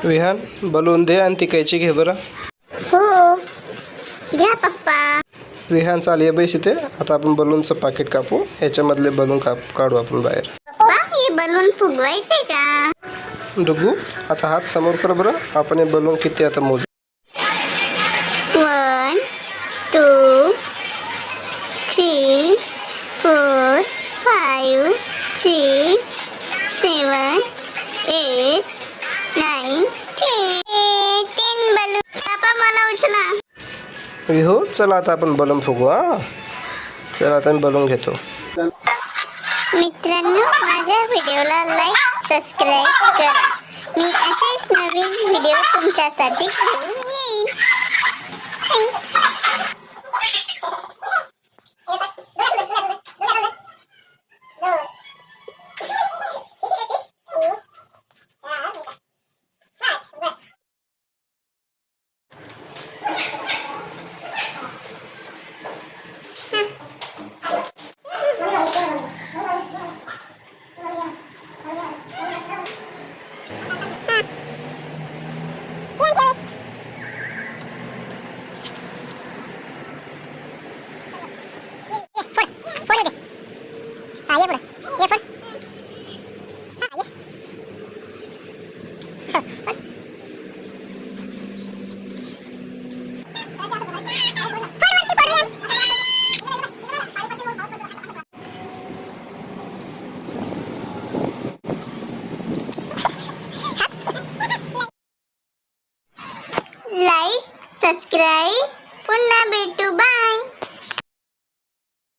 Vihaan balloon दे आणि ती कैची घे बरं. हो घ्या पप्पा. विहान चाल बैस इथे. आता आपण बलूनचं पाकिट कापू. याच्यामधले बलून काढू आपण बाहेर. पप्पा हे बलून फुगवायचे का? डुगू आता हात समोर कर बरं. आपण हे बलून किती आता मोजू. 1 2 3 4 5 6 7 8 9 10 बलून. पप्पा मला उचला. विहो चला आता आपण बलून फुगू. हां चला आता मी बलून घेतो. मित्रांनो माझ्या व्हिडिओला लाईक सबस्क्राईब करा. मी असेच नवीन व्हिडिओ तुमच्यासाठी घेऊन येईन.